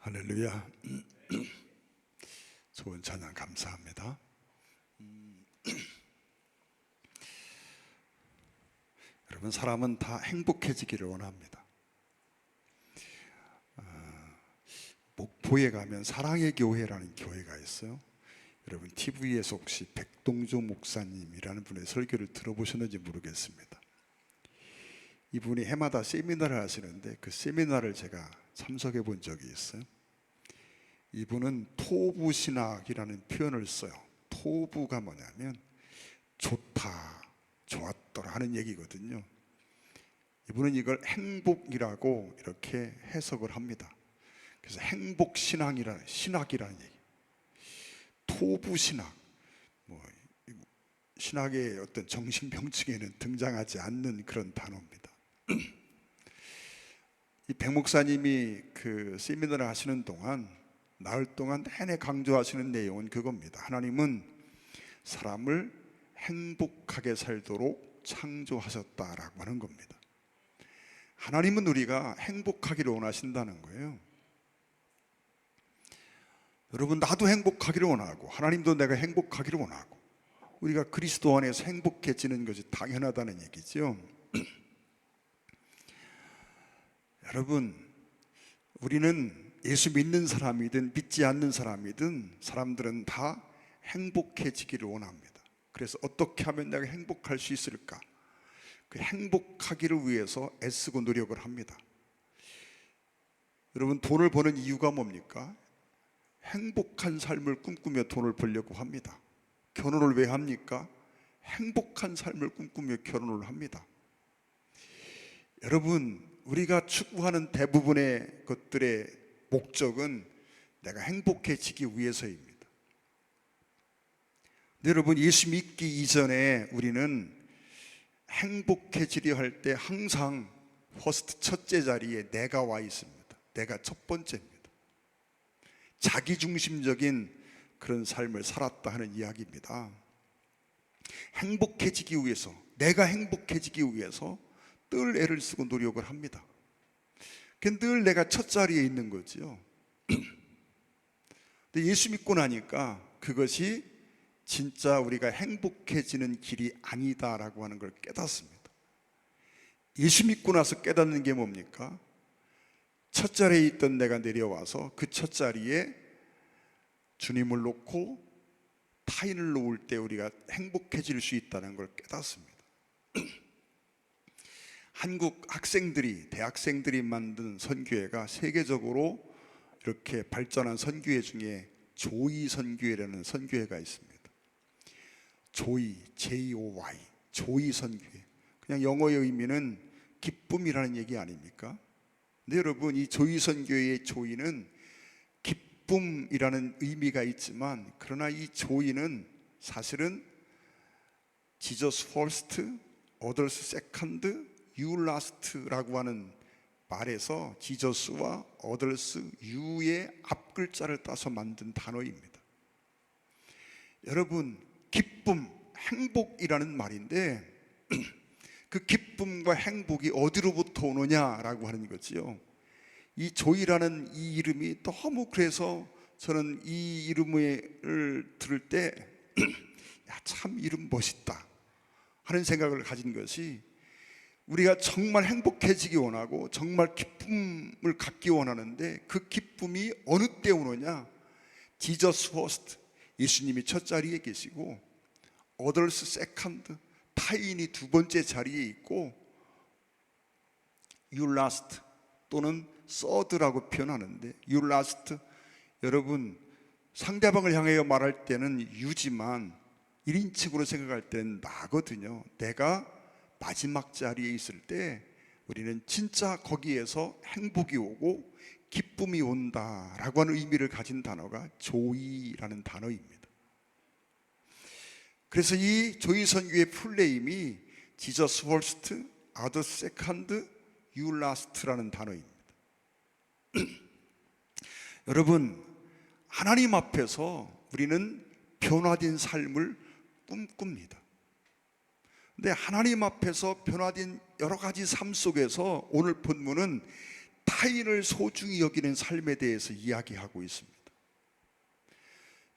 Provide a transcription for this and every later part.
할렐루야. 좋은 찬양 감사합니다. 여러분, 사람은 다 행복해지기를 원합니다. 목포에 가면 사랑의 교회라는 교회가 있어요. 여러분, TV에서 혹시 백동조 목사님이라는 분의 설교를 들어보셨는지 모르겠습니다. 이분이 해마다 세미나를 하시는데 그 세미나를 제가 참석해 본 적이 있어요. 이분은 토부신학이라는 표현을 써요. 토부가 뭐냐면 좋다, 좋았더라 하는 얘기거든요. 이분은 이걸 행복이라고 이렇게 해석을 합니다. 그래서 행복신학이라는 얘기. 토부신학, 신학의 어떤 정신병증에는 등장하지 않는 그런 단어입니다. 이 백 목사님이 그 세미나를 하시는 동안, 나흘 동안 내내 강조하시는 내용은 그겁니다. 하나님은 사람을 행복하게 살도록 창조하셨다라고 하는 겁니다. 하나님은 우리가 행복하기를 원하신다는 거예요. 여러분, 나도 행복하기를 원하고 하나님도 내가 행복하기를 원하고 우리가 그리스도 안에서 행복해지는 것이 당연하다는 얘기죠. 여러분, 우리는 예수 믿는 사람이든 믿지 않는 사람이든 사람들은 다 행복해지기를 원합니다. 그래서 어떻게 하면 내가 행복할 수 있을까? 그 행복하기를 위해서 애쓰고 노력을 합니다. 여러분, 돈을 버는 이유가 뭡니까? 행복한 삶을 꿈꾸며 돈을 벌려고 합니다. 결혼을 왜 합니까? 행복한 삶을 꿈꾸며 결혼을 합니다. 여러분, 우리가 추구하는 대부분의 것들의 목적은 내가 행복해지기 위해서입니다. 근데 여러분, 예수 믿기 이전에 우리는 행복해지려 할 때 항상 퍼스트, 첫째 자리에 내가 와 있습니다. 내가 첫 번째입니다. 자기중심적인 그런 삶을 살았다 하는 이야기입니다. 행복해지기 위해서, 내가 행복해지기 위해서 늘 애를 쓰고 노력을 합니다. 늘 내가 첫 자리에 있는 거죠. 근데 예수 믿고 나니까 그것이 진짜 우리가 행복해지는 길이 아니다라고 하는 걸 깨닫습니다. 예수 믿고 나서 깨닫는 게 뭡니까? 첫 자리에 있던 내가 내려와서 그 첫 자리에 주님을 놓고 타인을 놓을 때 우리가 행복해질 수 있다는 걸 깨닫습니다. 한국 학생들이, 대학생들이 만든 선교회가 세계적으로 이렇게 발전한 선교회 중에 조이 선교회라는 선교회가 있습니다. 조이, J-O-Y, 조이 선교회. 그냥 영어의 의미는 기쁨이라는 얘기 아닙니까? 근데 여러분, 이 조이 선교회의 조이는 기쁨이라는 의미가 있지만, 그러나 이 조이는 사실은 Jesus first, others second, you last라고 하는 말에서 지저스와 others, you의 앞글자를 따서 만든 단어입니다. 여러분, 기쁨, 행복이라는 말인데 그 기쁨과 행복이 어디로부터 오느냐라고 하는 거지요. 이 조이라는 이 이름이 너무, 그래서 저는 이 이름을 들을 때 참 이름 멋있다 하는 생각을 가진 것이, 우리가 정말 행복해지기 원하고 정말 기쁨을 갖기 원하는데 그 기쁨이 어느 때 오느냐? Jesus first, 예수님이 첫 자리에 계시고, others second, 타인이 두 번째 자리에 있고, you last 또는 third라고 표현하는데, you last, 여러분, 상대방을 향하여 말할 때는 you지만 1인칭으로 생각할 때는 나거든요. 내가 마지막 자리에 있을 때 우리는 진짜 거기에서 행복이 오고 기쁨이 온다라고 하는 의미를 가진 단어가 조이라는 단어입니다. 그래서 이 조이 선교의 풀네임이 Jesus first, others second, you last라는 단어입니다. 여러분, 하나님 앞에서 우리는 변화된 삶을 꿈꿉니다. 근데 하나님 앞에서 변화된 여러 가지 삶 속에서 오늘 본문은 타인을 소중히 여기는 삶에 대해서 이야기하고 있습니다.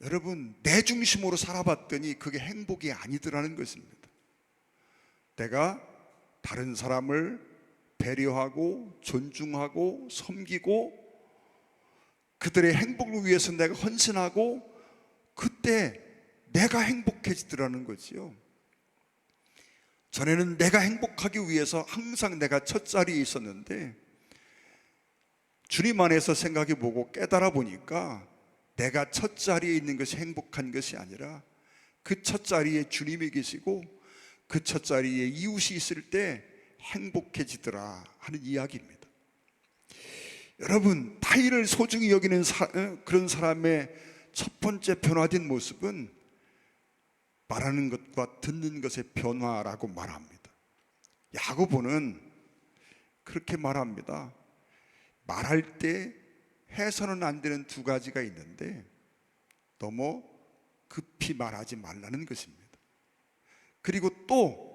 여러분, 내 중심으로 살아봤더니 그게 행복이 아니더라는 것입니다. 내가 다른 사람을 배려하고 존중하고 섬기고 그들의 행복을 위해서 내가 헌신하고 그때 내가 행복해지더라는 거지요. 전에는 내가 행복하기 위해서 항상 내가 첫 자리에 있었는데 주님 안에서 생각해 보고 깨달아 보니까 내가 첫 자리에 있는 것이 행복한 것이 아니라 그 첫 자리에 주님이 계시고 그 첫 자리에 이웃이 있을 때 행복해지더라 하는 이야기입니다. 여러분, 타인을 소중히 여기는 그런 사람의 첫 번째 변화된 모습은 말하는 것과 듣는 것의 변화라고 말합니다. 야고보는 그렇게 말합니다. 말할 때 해서는 안 되는 두 가지가 있는데 너무 급히 말하지 말라는 것입니다. 그리고 또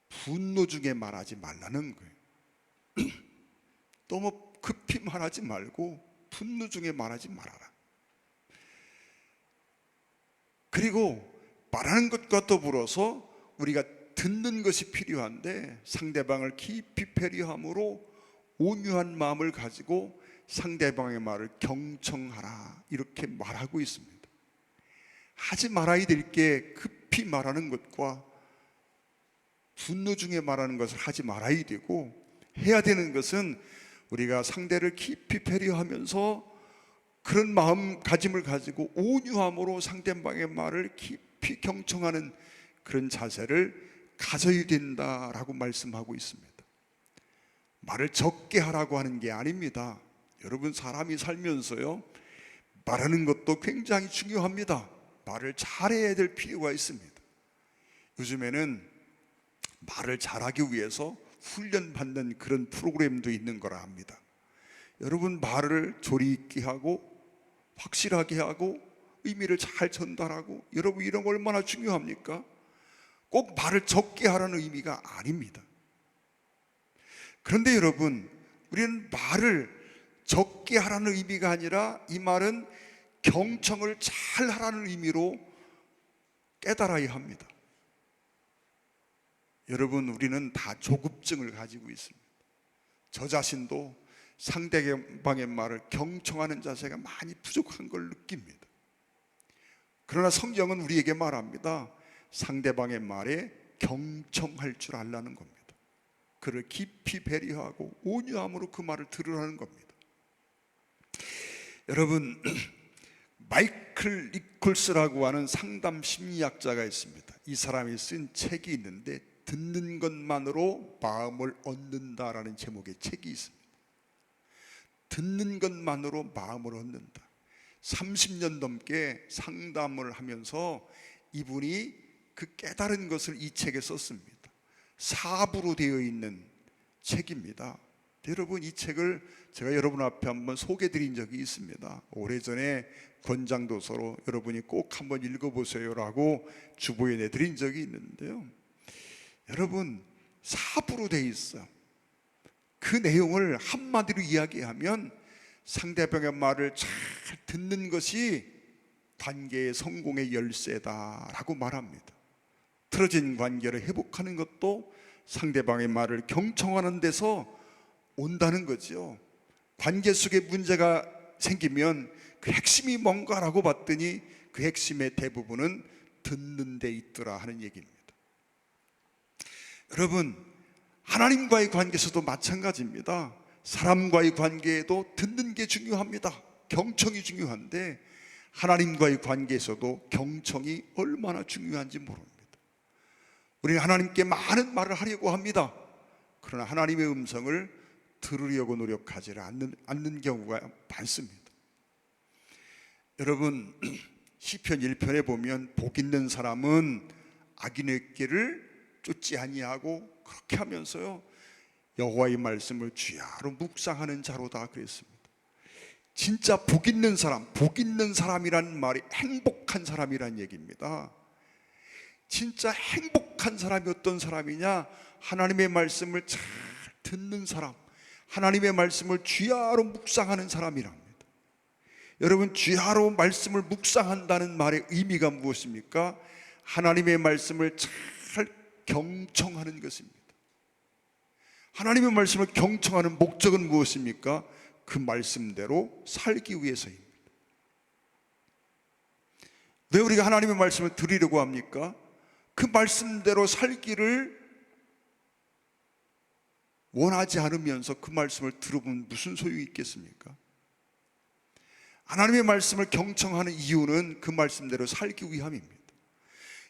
분노 중에 말하지 말라는 거예요. 너무 급히 말하지 말고 분노 중에 말하지 말아라. 그리고 말하는 것과 더불어서 우리가 듣는 것이 필요한데 상대방을 깊이 배려함으로 온유한 마음을 가지고 상대방의 말을 경청하라 이렇게 말하고 있습니다. 하지 말아야 될 게 급히 말하는 것과 분노 중에 말하는 것을 하지 말아야 되고, 해야 되는 것은 우리가 상대를 깊이 배려하면서 그런 마음가짐을 가지고 온유함으로 상대방의 말을 깊이 경청하는 그런 자세를 가져야 된다라고 말씀하고 있습니다. 말을 적게 하라고 하는 게 아닙니다. 여러분, 사람이 살면서요, 말하는 것도 굉장히 중요합니다. 말을 잘해야 될 필요가 있습니다. 요즘에는 말을 잘하기 위해서 훈련받는 그런 프로그램도 있는 거라 합니다. 여러분, 말을 조리 있게 하고 확실하게 하고 의미를 잘 전달하고, 여러분, 이런 거 얼마나 중요합니까? 꼭 말을 적게 하라는 의미가 아닙니다. 그런데 여러분, 우리는 말을 적게 하라는 의미가 아니라 이 말은 경청을 잘 하라는 의미로 깨달아야 합니다. 여러분, 우리는 다 조급증을 가지고 있습니다. 저 자신도 상대방의 말을 경청하는 자세가 많이 부족한 걸 느낍니다. 그러나 성경은 우리에게 말합니다. 상대방의 말에 경청할 줄 알라는 겁니다. 그를 깊이 배려하고 온유함으로 그 말을 들으라는 겁니다. 여러분, 마이클 니콜스라고 하는 상담 심리학자가 있습니다. 이 사람이 쓴 책이 있는데 듣는 것만으로 마음을 얻는다라는 제목의 책이 있습니다. 듣는 것만으로 마음을 얻는다. 30년 넘게 상담을 하면서 이분이 그 깨달은 것을 이 책에 썼습니다. 4부로 되어 있는 책입니다. 여러분, 이 책을 제가 여러분 앞에 한번 소개해 드린 적이 있습니다. 오래전에 권장도서로 여러분이 꼭 한번 읽어보세요 라고 주보에 내드린 적이 있는데요, 여러분, 4부로 되어 있어요. 그 내용을 한마디로 이야기하면 상대방의 말을 잘 듣는 것이 관계의 성공의 열쇠다라고 말합니다. 틀어진 관계를 회복하는 것도 상대방의 말을 경청하는 데서 온다는 거죠. 관계 속에 문제가 생기면 그 핵심이 뭔가라고 봤더니 그 핵심의 대부분은 듣는 데 있더라 하는 얘기입니다. 여러분, 하나님과의 관계에서도 마찬가지입니다. 사람과의 관계에도 듣는 게 중요합니다. 경청이 중요한데 하나님과의 관계에서도 경청이 얼마나 중요한지 모릅니다. 우리는 하나님께 많은 말을 하려고 합니다. 그러나 하나님의 음성을 들으려고 노력하지 않는 경우가 많습니다. 여러분, 시편 1편에 보면 복 있는 사람은 악인의 길을 쫓지 아니하고 그렇게 하면서요, 여호와의 말씀을 주야로 묵상하는 자로다 그랬습니다. 진짜 복 있는 사람, 복 있는 사람이란 말이 행복한 사람이란 얘기입니다. 진짜 행복한 사람이 어떤 사람이냐? 하나님의 말씀을 잘 듣는 사람, 하나님의 말씀을 쥐하로 묵상하는 사람이랍니다. 여러분, 쥐하로 말씀을 묵상한다는 말의 의미가 무엇입니까? 하나님의 말씀을 잘 경청하는 것입니다. 하나님의 말씀을 경청하는 목적은 무엇입니까? 그 말씀대로 살기 위해서입니다. 왜 우리가 하나님의 말씀을 들으려고 합니까? 그 말씀대로 살기를 원하지 않으면서 그 말씀을 들어보면 무슨 소용이 있겠습니까? 하나님의 말씀을 경청하는 이유는 그 말씀대로 살기 위함입니다.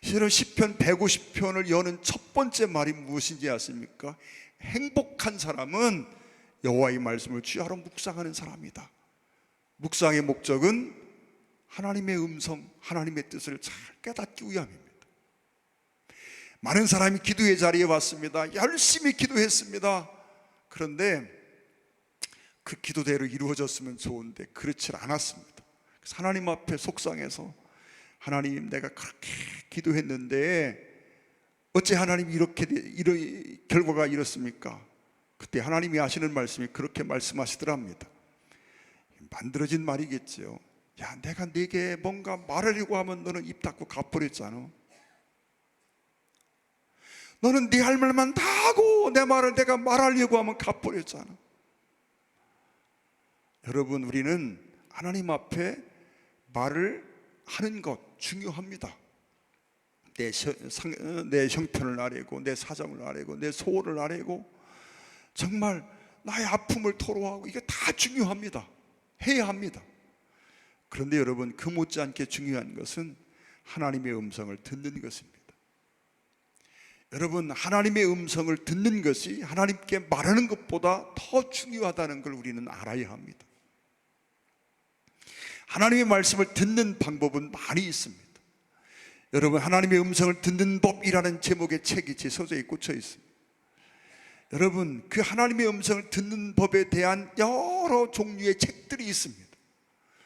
실은 시편 150편을 여는 첫 번째 말이 무엇인지 아십니까? 행복한 사람은 여호와의 말씀을 쥐하로 묵상하는 사람이다. 묵상의 목적은 하나님의 음성, 하나님의 뜻을 잘 깨닫기 위함입니다. 많은 사람이 기도의 자리에 왔습니다. 열심히 기도했습니다. 그런데 그 기도대로 이루어졌으면 좋은데 그렇지 않았습니다. 그래서 하나님 앞에 속상해서, 하나님, 내가 그렇게 기도했는데 어째 하나님이 이런 결과가 이렇습니까? 그때 하나님이 하시는 말씀이 그렇게 말씀하시더랍니다. 만들어진 말이겠죠. 야, 내가 네게 뭔가 말하려고 하면 너는 입 닫고 가버렸잖아. 너는 네 할 말만 다 하고 내 말을 내가 말하려고 하면 가버렸잖아. 여러분, 우리는 하나님 앞에 말을 하는 것 중요합니다. 내 형편을 아뢰고, 내 사정을 아뢰고, 내 소원을 아뢰고, 정말 나의 아픔을 토로하고, 이게 다 중요합니다. 해야 합니다. 그런데 여러분, 그 못지않게 중요한 것은 하나님의 음성을 듣는 것입니다. 여러분, 하나님의 음성을 듣는 것이 하나님께 말하는 것보다 더 중요하다는 걸 우리는 알아야 합니다. 하나님의 말씀을 듣는 방법은 많이 있습니다. 여러분, 하나님의 음성을 듣는 법이라는 제목의 책이 제 서재에 꽂혀 있습니다. 여러분, 그 하나님의 음성을 듣는 법에 대한 여러 종류의 책들이 있습니다.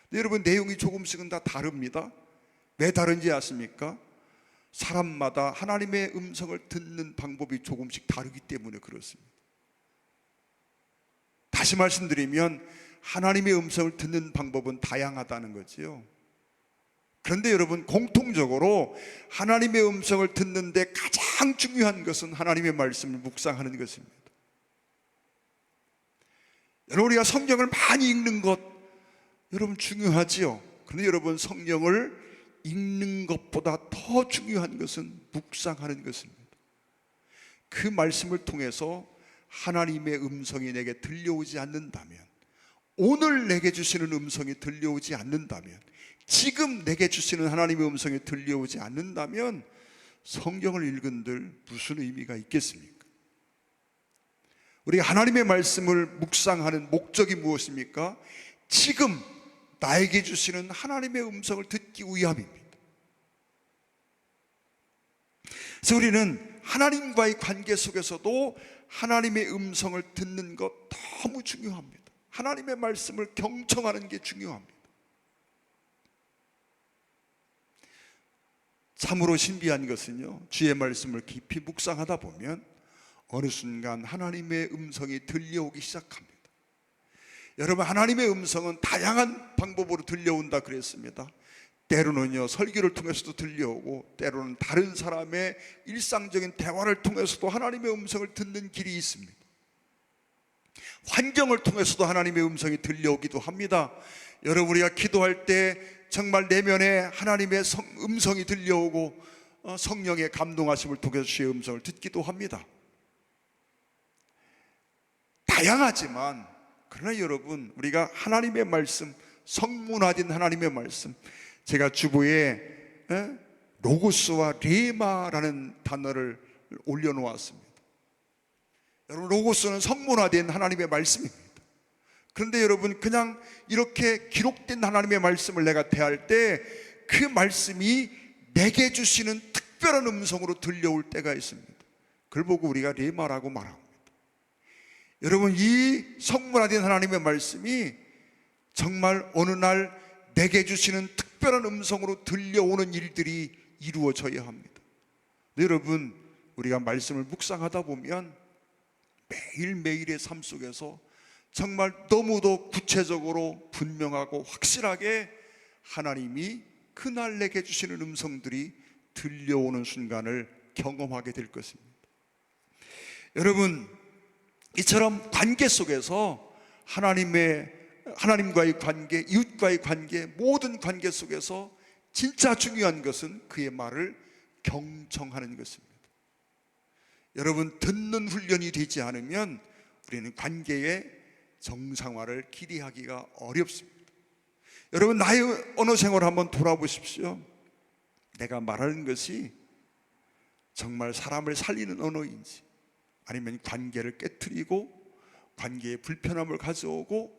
근데 여러분, 내용이 조금씩은 다 다릅니다. 왜 다른지 아십니까? 사람마다 하나님의 음성을 듣는 방법이 조금씩 다르기 때문에 그렇습니다. 다시 말씀드리면 하나님의 음성을 듣는 방법은 다양하다는 거지요. 그런데 여러분, 공통적으로 하나님의 음성을 듣는데 가장 중요한 것은 하나님의 말씀을 묵상하는 것입니다. 여러분, 우리가 성경을 많이 읽는 것 여러분 중요하지요. 그런데 여러분, 성경을 읽는 것보다 더 중요한 것은 묵상하는 것입니다. 그 말씀을 통해서 하나님의 음성이 내게 들려오지 않는다면, 오늘 내게 주시는 음성이 들려오지 않는다면, 지금 내게 주시는 하나님의 음성이 들려오지 않는다면 성경을 읽은들 무슨 의미가 있겠습니까? 우리가 하나님의 말씀을 묵상하는 목적이 무엇입니까? 지금 나에게 주시는 하나님의 음성을 듣기 위함입니다. 그래서 우리는 하나님과의 관계 속에서도 하나님의 음성을 듣는 것 너무 중요합니다. 하나님의 말씀을 경청하는 게 중요합니다. 참으로 신비한 것은요, 주의 말씀을 깊이 묵상하다 보면 어느 순간 하나님의 음성이 들려오기 시작합니다. 여러분, 하나님의 음성은 다양한 방법으로 들려온다 그랬습니다. 때로는요, 설교를 통해서도 들려오고, 때로는 다른 사람의 일상적인 대화를 통해서도 하나님의 음성을 듣는 길이 있습니다. 환경을 통해서도 하나님의 음성이 들려오기도 합니다. 여러분, 우리가 기도할 때 정말 내면에 하나님의 음성이 들려오고 성령의 감동하심을 통해서 주의 음성을 듣기도 합니다. 다양하지만 그러나 여러분, 우리가 하나님의 말씀, 성문화된 하나님의 말씀, 제가 주보에 로고스와 레마라는 단어를 올려놓았습니다. 여러분, 로고스는 성문화된 하나님의 말씀입니다. 그런데 여러분, 그냥 이렇게 기록된 하나님의 말씀을 내가 대할 때 그 말씀이 내게 주시는 특별한 음성으로 들려올 때가 있습니다. 그걸 보고 우리가 레마라고 말합니다. 여러분, 이 성문화된 하나님의 말씀이 정말 어느 날 내게 주시는 특별한 음성으로 들려오는 일들이 이루어져야 합니다. 여러분, 우리가 말씀을 묵상하다 보면 매일매일의 삶 속에서 정말 너무도 구체적으로 분명하고 확실하게 하나님이 그날 내게 주시는 음성들이 들려오는 순간을 경험하게 될 것입니다. 여러분, 이처럼 관계 속에서 하나님과의 관계, 이웃과의 관계, 모든 관계 속에서 진짜 중요한 것은 그의 말을 경청하는 것입니다. 여러분, 듣는 훈련이 되지 않으면 우리는 관계의 정상화를 기대하기가 어렵습니다. 여러분, 나의 언어 생활을 한번 돌아보십시오. 내가 말하는 것이 정말 사람을 살리는 언어인지, 아니면 관계를 깨트리고 관계에 불편함을 가져오고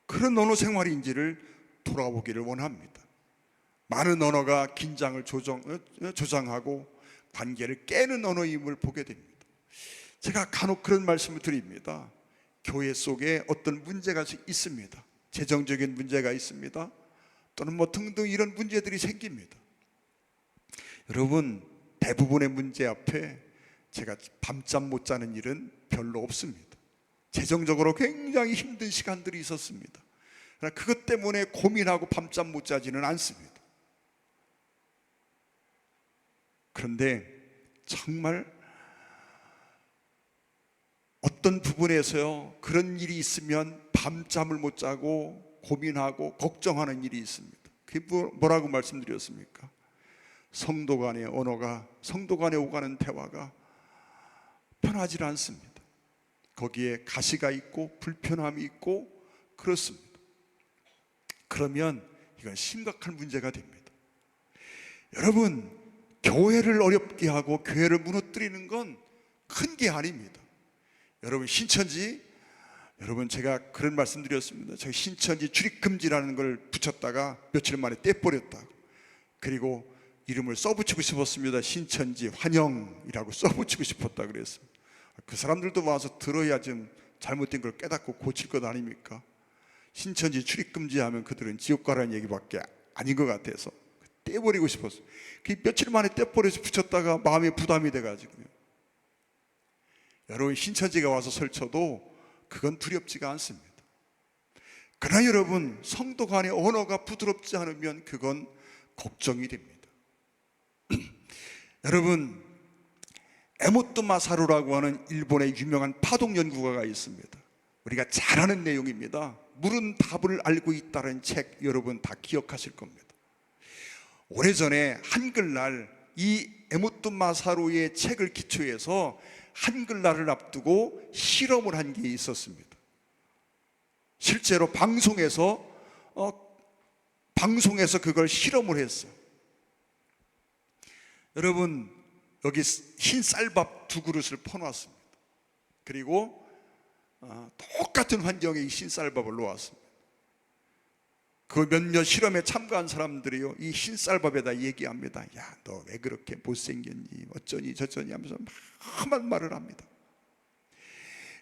그런 언어 생활인지를 돌아보기를 원합니다. 많은 언어가 긴장을 조장하고 관계를 깨는 언어임을 보게 됩니다. 제가 간혹 그런 말씀을 드립니다. 교회 속에 어떤 문제가 있습니다. 재정적인 문제가 있습니다. 또는 등등 이런 문제들이 생깁니다. 여러분, 대부분의 문제 앞에 제가 밤잠 못 자는 일은 별로 없습니다. 재정적으로 굉장히 힘든 시간들이 있었습니다. 그러나 그것 때문에 고민하고 밤잠 못 자지는 않습니다. 그런데 정말 어떤 부분에서요, 그런 일이 있으면 밤잠을 못 자고 고민하고 걱정하는 일이 있습니다. 그게 뭐라고 말씀드렸습니까? 성도 간의 언어가, 성도 간에 오가는 대화가 편하지 않습니다. 거기에 가시가 있고 불편함이 있고 그렇습니다. 그러면 이건 심각한 문제가 됩니다. 여러분, 교회를 어렵게 하고 교회를 무너뜨리는 건 큰 게 아닙니다. 여러분, 신천지, 여러분 제가 그런 말씀 드렸습니다. 제가 신천지 출입금지라는 걸 붙였다가 며칠 만에 떼버렸다고. 그리고 이름을 써붙이고 싶었습니다. 신천지 환영이라고 써붙이고 싶었다 그랬습니다. 그 사람들도 와서 들어야 좀 잘못된 걸 깨닫고 고칠 것 아닙니까? 신천지 출입금지 하면 그들은 지옥 가라는 얘기밖에 아닌 것 같아서 떼버리고 싶었어요. 그 며칠 만에 떼버려서 붙였다가 마음에 부담이 돼가지고요. 여러분, 신천지가 와서 설쳐도 그건 두렵지가 않습니다. 그러나 여러분, 성도 간의 언어가 부드럽지 않으면 그건 걱정이 됩니다. 여러분, 에모토 마사루라고 하는 일본의 유명한 파독 연구가가 있습니다. 우리가 잘 아는 내용입니다. 물은 답을 알고 있다는 책, 여러분 다 기억하실 겁니다. 오래전에 한글날, 이 에모토 마사루의 책을 기초해서 한글날을 앞두고 실험을 한 게 있었습니다. 실제로 방송에서 그걸 실험을 했어요. 여러분, 여기 흰 쌀밥 2그릇을 퍼놨습니다. 그리고 똑같은 환경에 이 흰 쌀밥을 놓았습니다. 그 몇몇 실험에 참가한 사람들이요, 이 흰 쌀밥에다 얘기합니다. 야, 너 왜 그렇게 못생겼니? 어쩌니 저쩌니 하면서 험한 말을 합니다.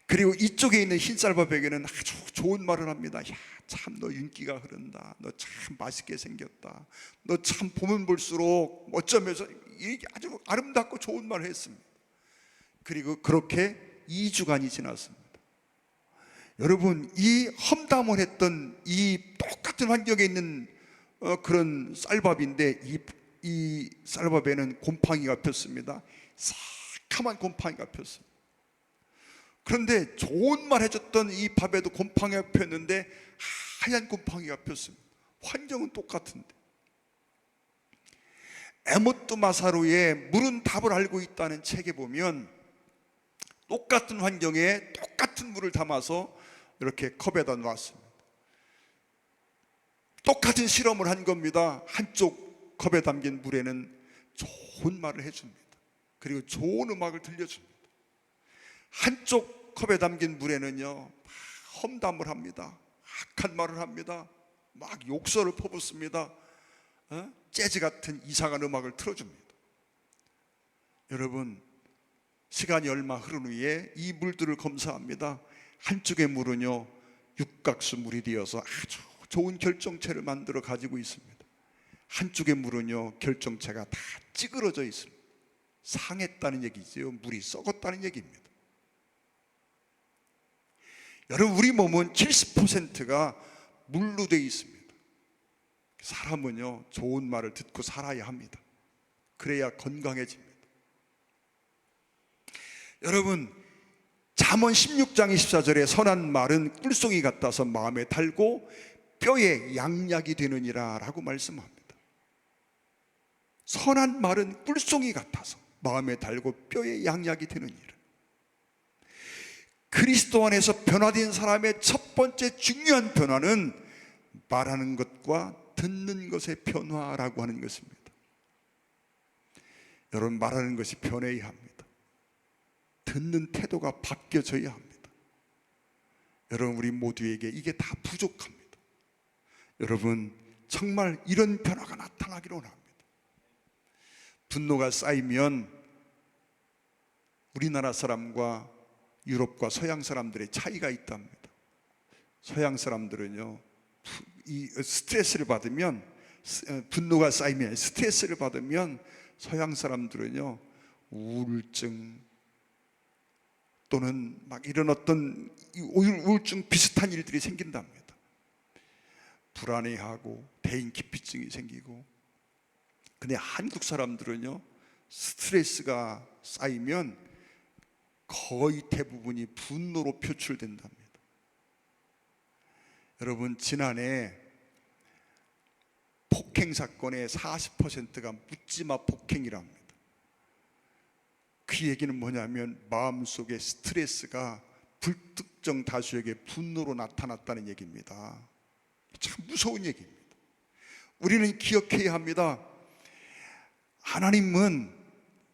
그리고 이쪽에 있는 흰 쌀밥에게는 아주 좋은 말을 합니다. 야, 참 너 윤기가 흐른다. 너 참 맛있게 생겼다. 너 참 보면 볼수록 어쩌면서 이게 아주 아름답고 좋은 말을 했습니다. 그리고 그렇게 2주간이 지났습니다. 여러분, 이 험담을 했던 이 똑같은 환경에 있는 그런 쌀밥인데 이 쌀밥에는 곰팡이가 폈습니다. 새카만 곰팡이가 폈습니다. 그런데 좋은 말 해줬던 이 밥에도 곰팡이가 폈는데 하얀 곰팡이가 폈습니다. 환경은 똑같은데. 에모토 마사루의 물은 답을 알고 있다는 책에 보면 똑같은 환경에 똑같은 물을 담아서 이렇게 컵에다 놨습니다. 똑같은 실험을 한 겁니다. 한쪽 컵에 담긴 물에는 좋은 말을 해줍니다. 그리고 좋은 음악을 들려줍니다. 한쪽 컵에 담긴 물에는요, 험담을 합니다. 악한 말을 합니다. 막 욕설을 퍼붓습니다. 재즈 같은 이상한 음악을 틀어줍니다. 여러분, 시간이 얼마 흐른 후에 이 물들을 검사합니다. 한쪽의 물은요, 육각수 물이 되어서 아주 좋은 결정체를 만들어 가지고 있습니다. 한쪽의 물은요, 결정체가 다 찌그러져 있습니다. 상했다는 얘기지요. 물이 썩었다는 얘기입니다. 여러분, 우리 몸은 70%가 물로 되어 있습니다. 사람은요, 좋은 말을 듣고 살아야 합니다. 그래야 건강해집니다. 여러분, 잠언 16장 24절에 선한 말은 꿀송이 같아서 마음에 달고 뼈에 양약이 되느니라 라고 말씀합니다. 선한 말은 꿀송이 같아서 마음에 달고 뼈에 양약이 되느니라. 그리스도 안에서 변화된 사람의 첫 번째 중요한 변화는 말하는 것과 듣는 것의 변화라고 하는 것입니다. 여러분, 말하는 것이 변해야 합니다. 듣는 태도가 바뀌어져야 합니다. 여러분, 우리 모두에게 이게 다 부족합니다. 여러분, 정말 이런 변화가 나타나기를 원합니다. 분노가 쌓이면 우리나라 사람과 유럽과 서양 사람들의 차이가 있답니다. 서양 사람들은요, 이 스트레스를 받으면, 분노가 쌓이면, 스트레스를 받으면 서양 사람들은요, 우울증 또는 막 이런 어떤 우울증 비슷한 일들이 생긴답니다. 불안해하고 대인기피증이 생기고. 근데 한국 사람들은요, 스트레스가 쌓이면 거의 대부분이 분노로 표출된답니다. 여러분, 지난해 폭행 사건의 40%가 묻지마 폭행이랍니다. 그 얘기는 뭐냐면 마음속에 스트레스가 불특정 다수에게 분노로 나타났다는 얘기입니다. 참 무서운 얘기입니다. 우리는 기억해야 합니다. 하나님은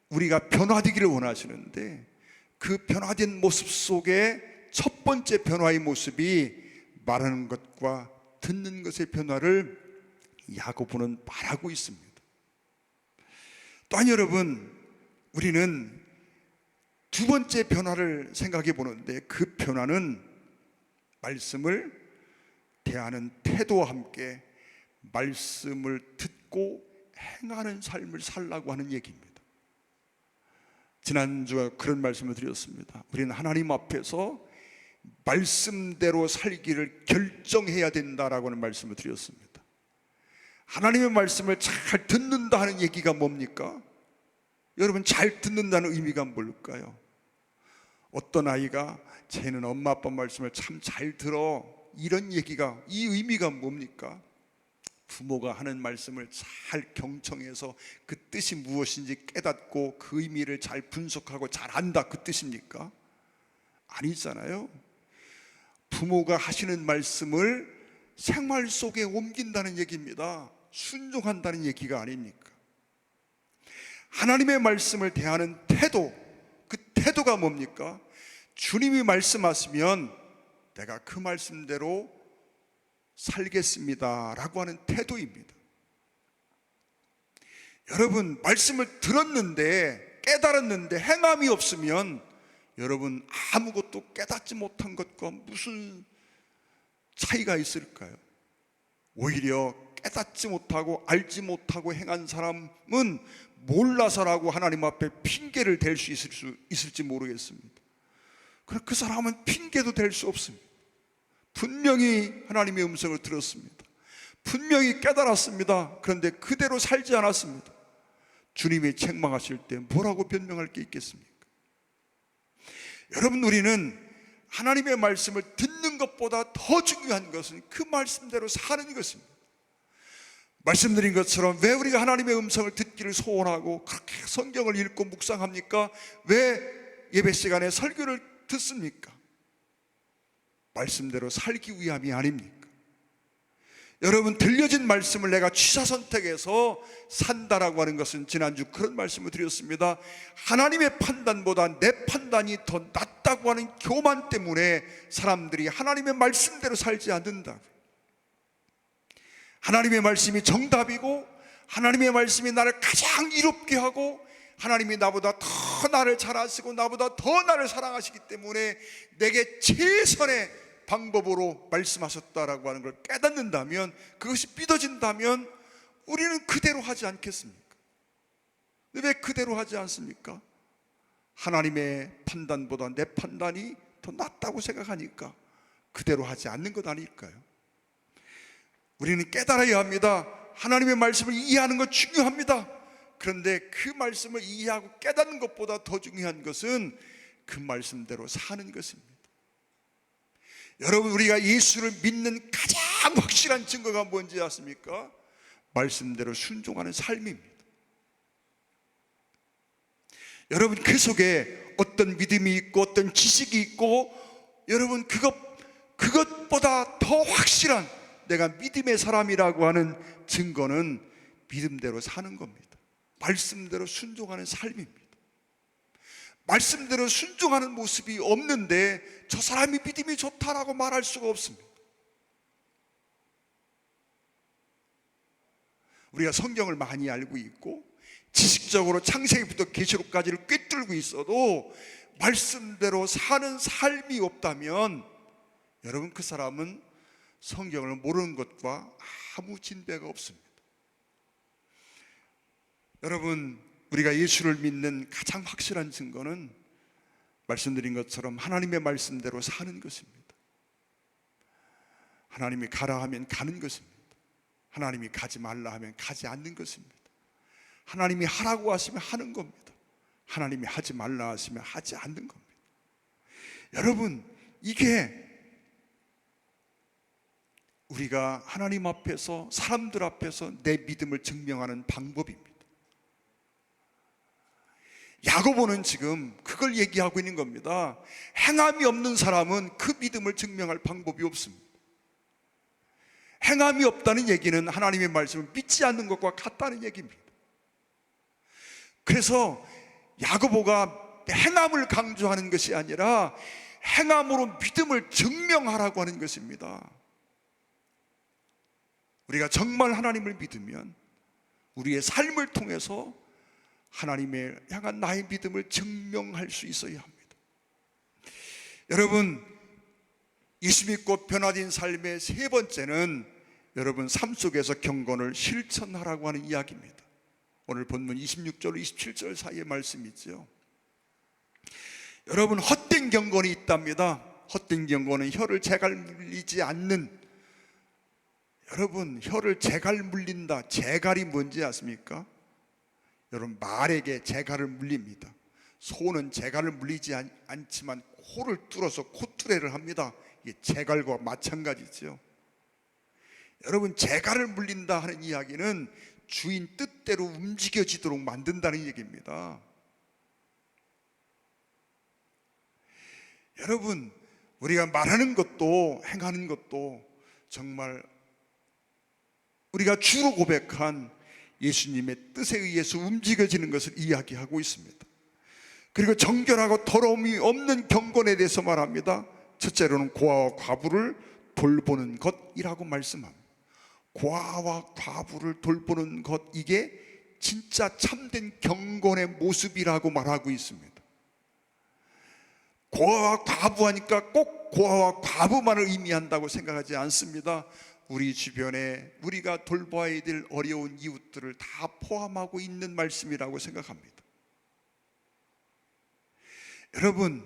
우리가 변화되기를 원하시는데 그 변화된 모습 속에 첫 번째 변화의 모습이 말하는 것과 듣는 것의 변화를 야고보는 말하고 있습니다. 또한 여러분, 우리는 두 번째 변화를 생각해 보는데 그 변화는 말씀을 대하는 태도와 함께 말씀을 듣고 행하는 삶을 살라고 하는 얘기입니다. 지난주에 그런 말씀을 드렸습니다. 우리는 하나님 앞에서 말씀대로 살기를 결정해야 된다라고 하는 말씀을 드렸습니다. 하나님의 말씀을 잘 듣는다 하는 얘기가 뭡니까? 여러분, 잘 듣는다는 의미가 뭘까요? 어떤 아이가 쟤는 엄마 아빠 말씀을 참 잘 들어, 이런 얘기가, 이 의미가 뭡니까? 부모가 하는 말씀을 잘 경청해서 그 뜻이 무엇인지 깨닫고 그 의미를 잘 분석하고 잘 안다, 그 뜻입니까? 아니잖아요. 부모가 하시는 말씀을 생활 속에 옮긴다는 얘기입니다. 순종한다는 얘기가 아닙니까? 하나님의 말씀을 대하는 태도, 그 태도가 뭡니까? 주님이 말씀하시면 내가 그 말씀대로 살겠습니다 라고 하는 태도입니다. 여러분, 말씀을 들었는데, 깨달았는데 행함이 없으면 여러분, 아무것도 깨닫지 못한 것과 무슨 차이가 있을까요? 오히려 깨닫지 못하고 알지 못하고 행한 사람은 몰라서라고 하나님 앞에 핑계를 댈 수 있을지 모르겠습니다. 그러나 그 사람은 핑계도 댈 수 없습니다. 분명히 하나님의 음성을 들었습니다. 분명히 깨달았습니다. 그런데 그대로 살지 않았습니다. 주님이 책망하실 때 뭐라고 변명할 게 있겠습니까? 여러분, 우리는 하나님의 말씀을 듣는 것보다 더 중요한 것은 그 말씀대로 사는 것입니다. 말씀드린 것처럼 왜 우리가 하나님의 음성을 듣기를 소원하고 그렇게 성경을 읽고 묵상합니까? 왜 예배 시간에 설교를 듣습니까? 말씀대로 살기 위함이 아닙니까? 여러분, 들려진 말씀을 내가 취사 선택해서 산다라고 하는 것은 지난주 그런 말씀을 드렸습니다. 하나님의 판단보다 내 판단이 더 낫다고 하는 교만 때문에 사람들이 하나님의 말씀대로 살지 않는다. 하나님의 말씀이 정답이고 하나님의 말씀이 나를 가장 이롭게 하고 하나님이 나보다 더 나를 잘 아시고 나보다 더 나를 사랑하시기 때문에 내게 최선의 방법으로 말씀하셨다라고 하는 걸 깨닫는다면, 그것이 믿어진다면 우리는 그대로 하지 않겠습니까? 왜 그대로 하지 않습니까? 하나님의 판단보다 내 판단이 더 낫다고 생각하니까 그대로 하지 않는 것 아닐까요? 우리는 깨달아야 합니다. 하나님의 말씀을 이해하는 것 중요합니다. 그런데 그 말씀을 이해하고 깨닫는 것보다 더 중요한 것은 그 말씀대로 사는 것입니다. 여러분, 우리가 예수를 믿는 가장 확실한 증거가 뭔지 아십니까? 말씀대로 순종하는 삶입니다. 여러분, 그 속에 어떤 믿음이 있고 어떤 지식이 있고, 여러분, 그것보다 더 확실한 내가 믿음의 사람이라고 하는 증거는 믿음대로 사는 겁니다. 말씀대로 순종하는 삶입니다. 말씀대로 순종하는 모습이 없는데 저 사람이 믿음이 좋다라고 말할 수가 없습니다. 우리가 성경을 많이 알고 있고 지식적으로 창세기부터 계시록까지를 꿰뚫고 있어도 말씀대로 사는 삶이 없다면 여러분, 그 사람은 성경을 모르는 것과 아무 진배가 없습니다. 여러분, 우리가 예수를 믿는 가장 확실한 증거는 말씀드린 것처럼 하나님의 말씀대로 사는 것입니다. 하나님이 가라 하면 가는 것입니다. 하나님이 가지 말라 하면 가지 않는 것입니다. 하나님이 하라고 하시면 하는 겁니다. 하나님이 하지 말라 하시면 하지 않는 겁니다. 여러분, 이게 우리가 하나님 앞에서, 사람들 앞에서 내 믿음을 증명하는 방법입니다. 야고보는 지금 그걸 얘기하고 있는 겁니다. 행함이 없는 사람은 그 믿음을 증명할 방법이 없습니다. 행함이 없다는 얘기는 하나님의 말씀을 믿지 않는 것과 같다는 얘기입니다. 그래서 야고보가 행함을 강조하는 것이 아니라 행함으로 믿음을 증명하라고 하는 것입니다. 우리가 정말 하나님을 믿으면 우리의 삶을 통해서 하나님의 향한 나의 믿음을 증명할 수 있어야 합니다. 여러분, 예수 믿고 변화된 삶의 세 번째는 여러분, 삶 속에서 경건을 실천하라고 하는 이야기입니다. 오늘 본문 26절 27절 사이의 말씀이죠. 여러분, 헛된 경건이 있답니다. 헛된 경건은 혀를 제갈 물리지 않는, 여러분, 혀를 제갈 물린다. 제갈이 뭔지 아십니까? 여러분, 말에게 제갈을 물립니다. 소는 제갈을 물리지 않지만 코를 뚫어서 코투레를 합니다. 이게 제갈과 마찬가지죠. 여러분, 제갈을 물린다 하는 이야기는 주인 뜻대로 움직여지도록 만든다는 얘기입니다. 여러분, 우리가 말하는 것도 행하는 것도 정말 우리가 주로 고백한 예수님의 뜻에 의해서 움직여지는 것을 이야기하고 있습니다. 그리고 정결하고 더러움이 없는 경건에 대해서 말합니다. 첫째로는 고아와 과부를 돌보는 것이라고 말씀합니다. 고아와 과부를 돌보는 것, 이게 진짜 참된 경건의 모습이라고 말하고 있습니다. 고아와 과부 하니까 꼭 고아와 과부만을 의미한다고 생각하지 않습니다. 우리 주변에 우리가 돌봐야 될 어려운 이웃들을 다 포함하고 있는 말씀이라고 생각합니다. 여러분,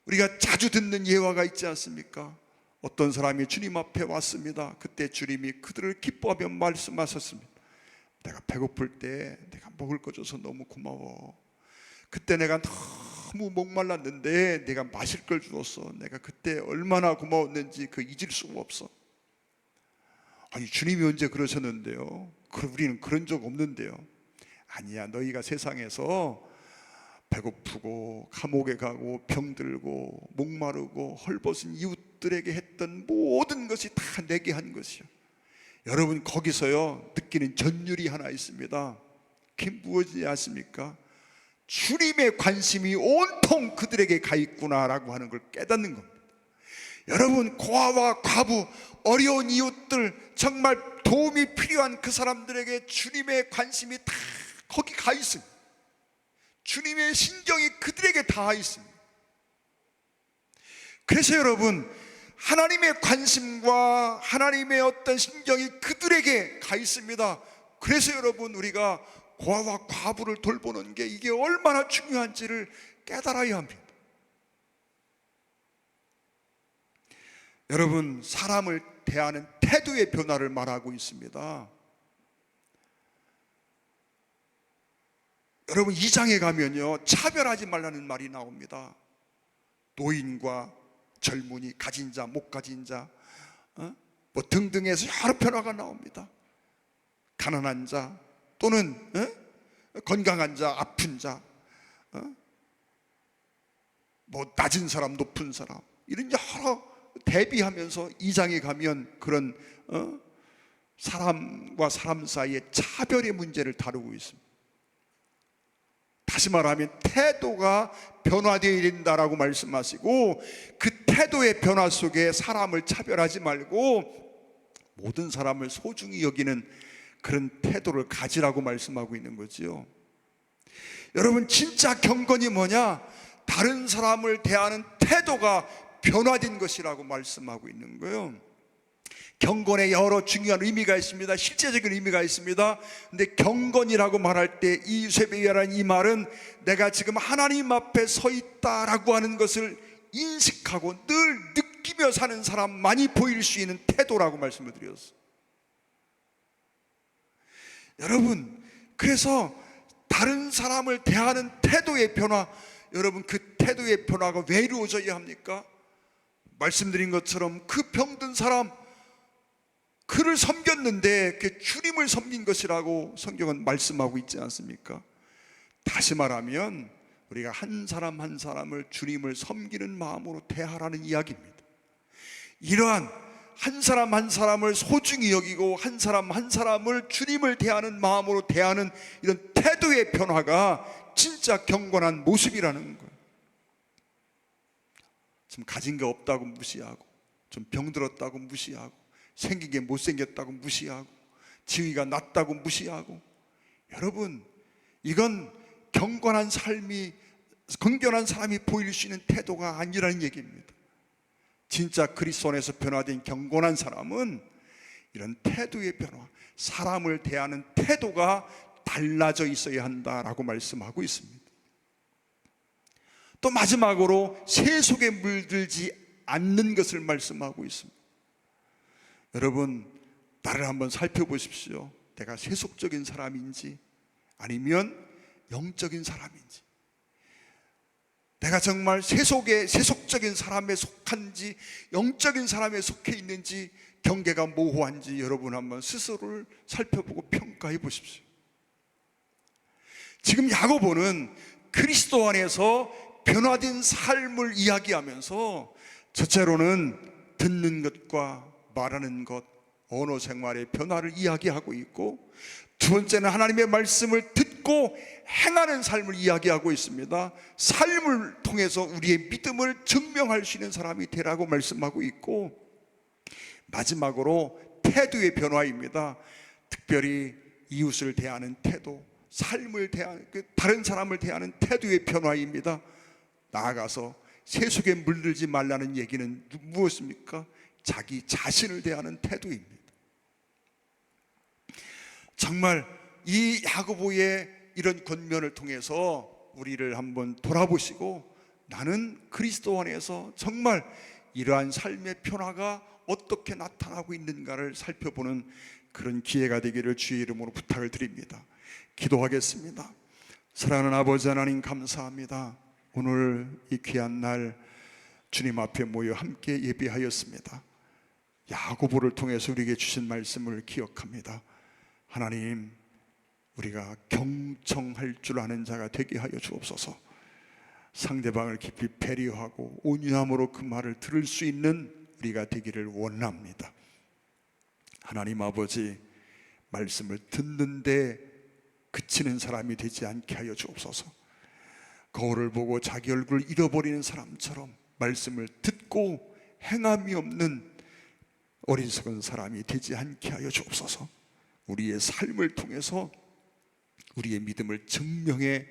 우리가 자주 듣는 예화가 있지 않습니까? 어떤 사람이 주님 앞에 왔습니다. 그때 주님이 그들을 기뻐하며 말씀하셨습니다. 내가 배고플 때 내가 먹을 거 줘서 너무 고마워. 그때 내가 너무 목말랐는데 내가 마실 걸 주었어. 내가 그때 얼마나 고마웠는지 그 잊을 수가 없어. 아니, 주님이 언제 그러셨는데요? 우리는 그런 적 없는데요. 아니야, 너희가 세상에서 배고프고 감옥에 가고 병들고 목마르고 헐벗은 이웃들에게 했던 모든 것이 다 내게 한 것이요. 여러분, 거기서요 느끼는 전율이 하나 있습니다. 그게 무엇인지 아십니까? 주님의 관심이 온통 그들에게 가 있구나라고 하는 걸 깨닫는 겁니다. 여러분, 고아와 과부, 어려운 이웃들, 정말 도움이 필요한 그 사람들에게 주님의 관심이 다 거기 가 있습니다. 주님의 신경이 그들에게 닿아 있습니다. 그래서 여러분, 하나님의 관심과 하나님의 어떤 신경이 그들에게 가 있습니다. 그래서 여러분, 우리가 고아와 과부를 돌보는 게 이게 얼마나 중요한지를 깨달아야 합니다. 여러분, 사람을 대하는 태도의 변화를 말하고 있습니다. 여러분, 2장에 가면요, 차별하지 말라는 말이 나옵니다. 노인과 젊은이, 가진 자, 못 가진 자, 뭐 등등해서 여러 변화가 나옵니다. 가난한 자 또는 건강한 자, 아픈 자, 뭐 낮은 사람, 높은 사람, 이런 여러 대비하면서 2장에 가면 그런 사람과 사람 사이의 차별의 문제를 다루고 있습니다. 다시 말하면 태도가 변화되어야 된다라고 말씀하시고, 그 태도의 변화 속에 사람을 차별하지 말고 모든 사람을 소중히 여기는 그런 태도를 가지라고 말씀하고 있는 거지요. 여러분, 진짜 경건이 뭐냐? 다른 사람을 대하는 태도가 변화된 것이라고 말씀하고 있는 거예요. 경건에 여러 중요한 의미가 있습니다. 실제적인 의미가 있습니다. 근데 경건이라고 말할 때 이 유세베이라는 이 말은 내가 지금 하나님 앞에 서 있다라고 하는 것을 인식하고 늘 느끼며 사는 사람만이 보일 수 있는 태도라고 말씀을 드렸어요. 여러분, 그래서 다른 사람을 대하는 태도의 변화, 여러분, 그 태도의 변화가 왜 이루어져야 합니까? 말씀드린 것처럼 그 병든 사람, 그를 섬겼는데 그 주님을 섬긴 것이라고 성경은 말씀하고 있지 않습니까? 다시 말하면 우리가 한 사람 한 사람을 주님을 섬기는 마음으로 대하라는 이야기입니다. 이러한 한 사람 한 사람을 소중히 여기고 한 사람 한 사람을 주님을 대하는 마음으로 대하는 이런 태도의 변화가 진짜 경건한 모습이라는 거예요. 좀 가진 게 없다고 무시하고, 좀 병들었다고 무시하고, 생긴 게 못생겼다고 무시하고, 지위가 낮다고 무시하고, 여러분, 이건 경건한 사람이 보일 수 있는 태도가 아니라는 얘기입니다. 진짜 그리스도 안에서 변화된 경건한 사람은 이런 태도의 변화, 사람을 대하는 태도가 달라져 있어야 한다라고 말씀하고 있습니다. 또 마지막으로 세속에 물들지 않는 것을 말씀하고 있습니다. 여러분, 나를 한번 살펴보십시오. 내가 세속적인 사람인지 아니면 영적인 사람인지, 내가 정말 세속적인 사람에 속한지 영적인 사람에 속해 있는지, 경계가 모호한지 여러분 한번 스스로를 살펴보고 평가해 보십시오. 지금 야고보는 그리스도 안에서 변화된 삶을 이야기하면서 첫째로는 듣는 것과 말하는 것, 언어 생활의 변화를 이야기하고 있고, 두 번째는 하나님의 말씀을 듣고 행하는 삶을 이야기하고 있습니다. 삶을 통해서 우리의 믿음을 증명할 수 있는 사람이 되라고 말씀하고 있고, 마지막으로 태도의 변화입니다. 특별히 이웃을 대하는 태도, 삶을 대하는, 다른 사람을 대하는 태도의 변화입니다. 나아가서 세속에 물들지 말라는 얘기는 무엇입니까? 자기 자신을 대하는 태도입니다. 정말 이 야고보의 이런 권면을 통해서 우리를 한번 돌아보시고, 나는 그리스도 안에서 정말 이러한 삶의 변화가 어떻게 나타나고 있는가를 살펴보는 그런 기회가 되기를 주의 이름으로 부탁을 드립니다. 기도하겠습니다. 사랑하는 아버지 하나님, 감사합니다. 오늘 이 귀한 날 주님 앞에 모여 함께 예배하였습니다. 야고보를 통해서 우리에게 주신 말씀을 기억합니다. 하나님, 우리가 경청할 줄 아는 자가 되게 하여 주옵소서. 상대방을 깊이 배려하고 온유함으로 그 말을 들을 수 있는 우리가 되기를 원합니다. 하나님 아버지, 말씀을 듣는데 그치는 사람이 되지 않게 하여 주옵소서. 거울을 보고 자기 얼굴을 잃어버리는 사람처럼 말씀을 듣고 행함이 없는 어리석은 사람이 되지 않게 하여 주옵소서. 우리의 삶을 통해서 우리의 믿음을 증명해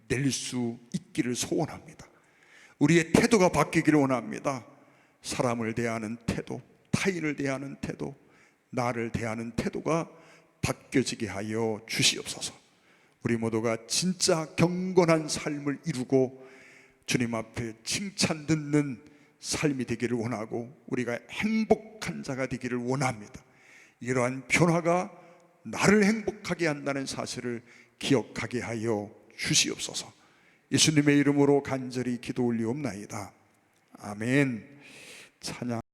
낼 수 있기를 소원합니다. 우리의 태도가 바뀌기를 원합니다. 사람을 대하는 태도, 타인을 대하는 태도, 나를 대하는 태도가 바뀌어지게 하여 주시옵소서. 우리 모두가 진짜 경건한 삶을 이루고 주님 앞에 칭찬 듣는 삶이 되기를 원하고 우리가 행복한 자가 되기를 원합니다. 이러한 변화가 나를 행복하게 한다는 사실을 기억하게 하여 주시옵소서. 예수님의 이름으로 간절히 기도 올리옵나이다. 아멘. 찬양.